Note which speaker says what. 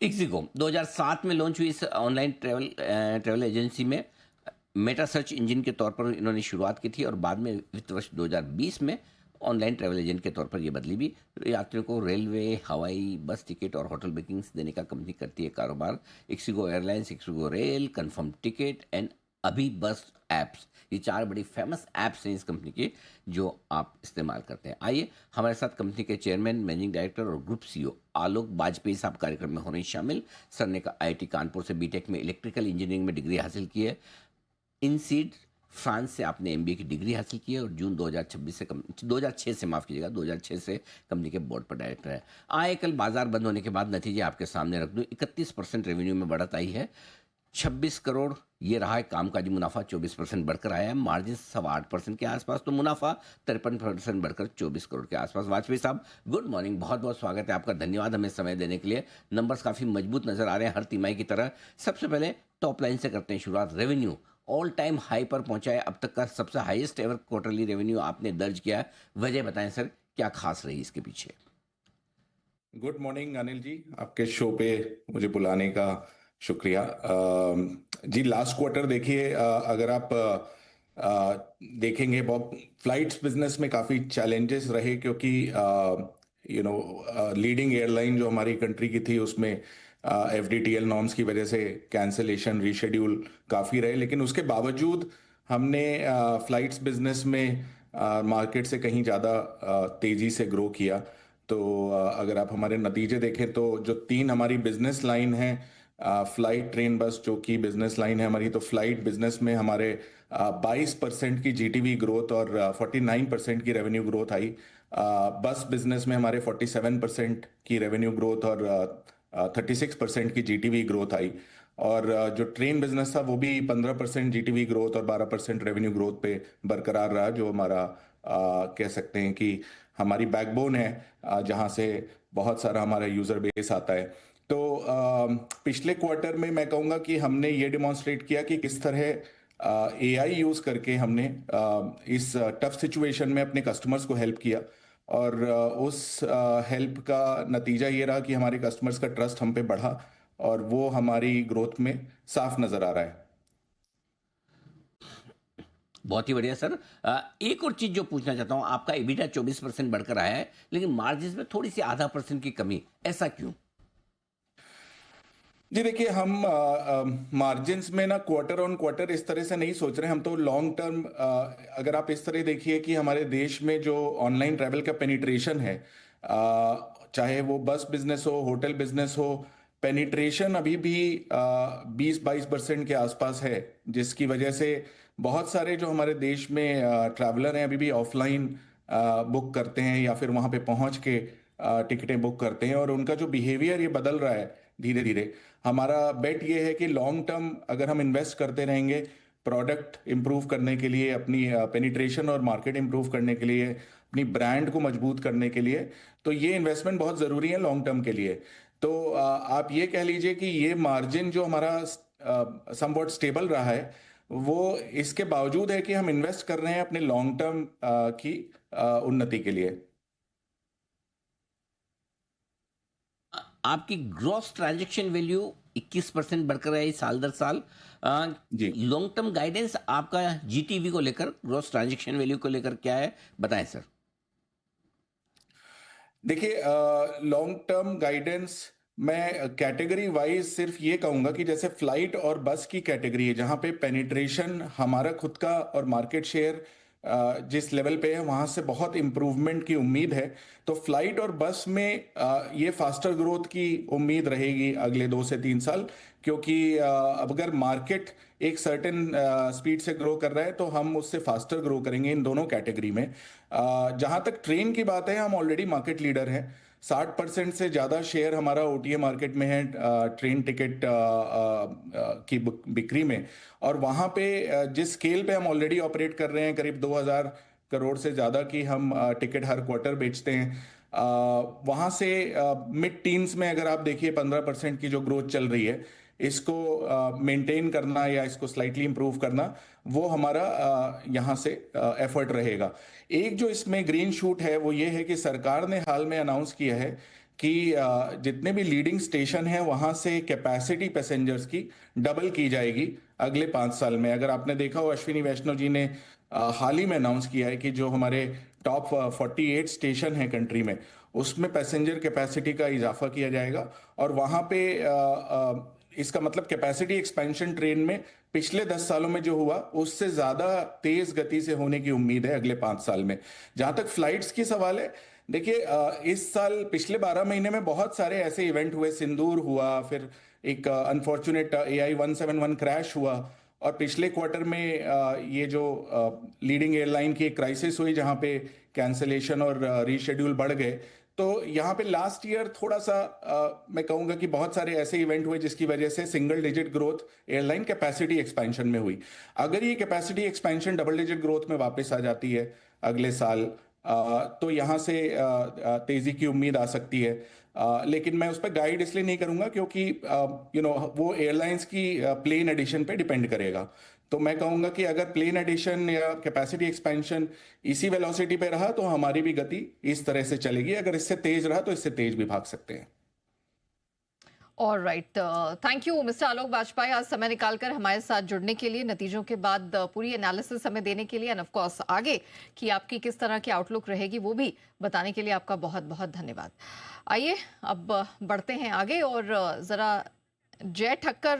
Speaker 1: Ixigo 2007 में launch हुई इस ऑनलाइन ट्रैवल एजेंसी में मेटा सर्च इंजन के तौर पर इन्होंने शुरुआत की थी और बाद में वित्त वर्ष 2020 में ऑनलाइन ट्रैवल एजेंट के तौर पर ये बदली भी। यात्रियों को रेलवे, हवाई, बस टिकट और होटल बुकिंग्स देने का कंपनी करती है कारोबार। Ixigo airlines, ixigo rail, confirm ticket and अभी बस ऐप्स, ये चार बड़ी फेमस ऐप्स हैं इस कंपनी के जो आप इस्तेमाल करते हैं। आइए हमारे साथ कंपनी के चेयरमैन, मैनेजिंग डायरेक्टर और ग्रुप सीईओ आलोक बाजपेयी साहब कार्यक्रम में हो रहे हैं शामिल। सर ने आईआईटी कानपुर से बीटेक में इलेक्ट्रिकल इंजीनियरिंग में डिग्री हासिल की है। इनसीड फ्रांस से आपने एमबीए की डिग्री हासिल की है और जून 2026 से 2006 से माफ़ कीजिएगा 2006 से कंपनी के बोर्ड पर डायरेक्टर है। आए कल बाजार बंद होने के बाद नतीजे आपके सामने रख दूं। 31% रेवेन्यू में बढ़त आई है, 26 करोड़ ये रहा है। कामकाजी मुनाफा 24% बढ़कर आया है, मार्जिन 8.25% के आसपास, तो मुनाफा 53% बढ़कर 24 करोड़ के आसपास। वाजपेयी साहब, गुड मॉर्निंग, बहुत बहुत स्वागत है आपका। धन्यवाद हमें समय देने के लिए। नंबर्स काफ़ी मजबूत नजर आ रहे हैं हर तिमाही की तरह। सबसे पहले टॉप लाइन से करते हैं शुरुआत। रेवेन्यू ऑल टाइम हाई पर पहुंचा है, अब तक का सबसे हाईएस्ट एवर क्वार्टरली रेवेन्यू आपने दर्ज किया है। वजह बताएं सर, क्या खास रही इसके पीछे?
Speaker 2: गुड मॉर्निंग अनिल जी, आपके शो पे मुझे बुलाने का शुक्रिया। जी, लास्ट क्वार्टर देखिए, अगर आप देखेंगे, बहुत फ्लाइट्स बिजनेस में काफ़ी चैलेंजेस रहे क्योंकि लीडिंग एयरलाइन जो हमारी कंट्री की थी उसमें एफडीटीएल नॉर्म्स की वजह से कैंसलेशन, रीशेड्यूल काफ़ी रहे। लेकिन उसके बावजूद हमने फ्लाइट्स बिजनेस में मार्केट से कहीं ज़्यादा तेज़ी से ग्रो किया। तो अगर आप हमारे नतीजे देखें तो जो तीन हमारी बिजनेस लाइन है, फ्लाइट, ट्रेन, बस, जो कि बिजनेस लाइन है हमारी, तो फ्लाइट बिजनेस में हमारे 22% की जीटीवी ग्रोथ और 49% की रेवेन्यू ग्रोथ आई। बस बिजनेस में हमारे 47% की रेवेन्यू ग्रोथ और 36% की जीटीवी ग्रोथ आई। और जो ट्रेन बिजनेस था वो भी 15% जीटीवी ग्रोथ और 12% रेवेन्यू ग्रोथ पे बरकरार रहा, जो हमारा कह सकते हैं कि हमारी बैकबोन है, जहाँ से बहुत सारा हमारा यूजर बेस आता है। तो पिछले क्वार्टर में मैं कहूँगा कि हमने ये डिमॉन्स्ट्रेट किया कि किस तरह एआई यूज करके हमने इस टफ सिचुएशन में अपने कस्टमर्स को हेल्प किया। और उस हेल्प का नतीजा ये रहा कि हमारे कस्टमर्स का ट्रस्ट हम पे बढ़ा और वो हमारी ग्रोथ में साफ नजर आ रहा है।
Speaker 1: बहुत ही बढ़िया सर। एक और चीज जो पूछना चाहता हूं, आपका EBITDA 24% बढ़कर आया है लेकिन मार्जिन में थोड़ी सी आधा परसेंट की कमी, ऐसा क्यों?
Speaker 2: जी देखिए, हम मार्जिन्स में ना क्वार्टर ऑन क्वार्टर इस तरह से नहीं सोच रहे हैं हम तो। लॉन्ग टर्म अगर आप इस तरह देखिए कि हमारे देश में जो ऑनलाइन ट्रैवल का पेनिट्रेशन है, चाहे वो बस बिजनेस हो, होटल बिजनेस हो, पेनिट्रेशन अभी भी 20-22% के आसपास है, जिसकी वजह से बहुत सारे जो हमारे देश में ट्रैवलर हैं अभी भी ऑफलाइन बुक करते हैं या फिर वहाँ पे पहुँच के टिकटें बुक करते हैं, और उनका जो बिहेवियर ये बदल रहा है धीरे धीरे। हमारा बेट ये है कि लॉन्ग टर्म अगर हम इन्वेस्ट करते रहेंगे प्रोडक्ट इंप्रूव करने के लिए, अपनी पेनिट्रेशन और मार्केट इंप्रूव करने के लिए, अपनी ब्रांड को मजबूत करने के लिए, तो ये इन्वेस्टमेंट बहुत ज़रूरी है लॉन्ग टर्म के लिए। तो आप ये कह लीजिए कि ये मार्जिन जो हमारा समवॉट स्टेबल रहा है, वो इसके बावजूद है कि हम इन्वेस्ट कर रहे हैं अपने लॉन्ग टर्म की उन्नति के लिए।
Speaker 1: आपकी ग्रॉस ट्रांजैक्शन वैल्यू 21% बढ़कर आई साल दर साल।
Speaker 2: जी
Speaker 1: लॉन्ग टर्म गाइडेंस आपका जीटीवी को लेकर, ग्रॉस ट्रांजैक्शन वैल्यू को लेकर क्या है, बताएं सर।
Speaker 2: देखिए, लॉन्ग टर्म गाइडेंस मैं कैटेगरी वाइज सिर्फ ये कहूंगा कि जैसे फ्लाइट और बस की कैटेगरी है जहां पे पेनिट्रेशन हमारा खुद का और मार्केट शेयर जिस लेवल पे है वहां से बहुत इंप्रूवमेंट की उम्मीद है। तो फ्लाइट और बस में ये फास्टर ग्रोथ की उम्मीद रहेगी अगले 2 से 3 साल, क्योंकि अब अगर मार्केट एक सर्टेन स्पीड से ग्रो कर रहा है तो हम उससे फास्टर ग्रो करेंगे इन दोनों कैटेगरी में। जहां तक ट्रेन की बात है, हम ऑलरेडी मार्केट लीडर हैं। 60% से ज़्यादा शेयर हमारा ओटीए मार्केट में है, ट्रेन टिकट की बिक्री में। और वहाँ पे जिस स्केल पे हम ऑलरेडी ऑपरेट कर रहे हैं, करीब 2000 करोड़ से ज़्यादा की हम टिकट हर क्वार्टर बेचते हैं। वहाँ से मिड टीन्स में अगर आप देखिए 15% की जो ग्रोथ चल रही है, इसको मेंटेन करना या इसको स्लाइटली इंप्रूव करना, वो हमारा यहाँ से एफर्ट रहेगा। एक जो इसमें ग्रीन शूट है वो ये है कि सरकार ने हाल में अनाउंस किया है कि जितने भी लीडिंग स्टेशन हैं वहां से कैपेसिटी पैसेंजर्स की डबल की जाएगी अगले 5 साल में। अगर आपने देखा हो, अश्विनी वैष्णव जी ने हाल ही में अनाउंस किया है कि जो हमारे टॉप 48 स्टेशन हैं कंट्री में, उसमें पैसेंजर कैपेसिटी का इजाफा किया जाएगा। और वहां पे इसका मतलब कैपेसिटी एक्सपेंशन ट्रेन में पिछले 10 सालों में जो हुआ उससे ज्यादा तेज गति से होने की उम्मीद है अगले 5 साल में। जहां तक फ्लाइट्स की सवाल है, देखिए इस साल पिछले 12 महीने में बहुत सारे ऐसे इवेंट हुए। सिंदूर हुआ, फिर एक अनफॉर्चुनेट AI-171 क्रैश हुआ, और पिछले क्वार्टर में ये जो लीडिंग एयरलाइन की एक क्राइसिस हुई जहां पे कैंसलेशन और रीशेड्यूल बढ़ गए। तो यहाँ पे लास्ट ईयर थोड़ा सा मैं कहूंगा कि बहुत सारे ऐसे इवेंट हुए जिसकी वजह से single digit growth airline capacity expansion में हुई। अगर ये capacity expansion double digit growth में वापस आ जाती है अगले साल, तो यहाँ से तेजी की उम्मीद आ सकती है। लेकिन मैं उस पर गाइड इसलिए नहीं करूंगा क्योंकि वो एयरलाइंस की प्लेन एडिशन पे डिपेंड करेगा। तो मैं कहूंगा कि अगर प्लेन एडिशन या कैपेसिटी एक्सपेंशन इसी वेलोसिटी पे रहा तो हमारी भी गति इस तरह से चलेगी। अगर इससे तेज रहा तो इससे तेज भी भाग सकते हैं।
Speaker 3: All right, thank you mister Alok Bajpai, आज समय निकालकर हमारे साथ जुड़ने के लिए, नतीजों के बाद पूरी एनालिसिस हमें देने के लिए, एंड ऑफ कोर्स आगे की आपकी किस तरह की आउटलुक रहेगी वो भी बताने के लिए आपका बहुत बहुत धन्यवाद। आइए अब बढ़ते हैं आगे और जरा जय ठक्कर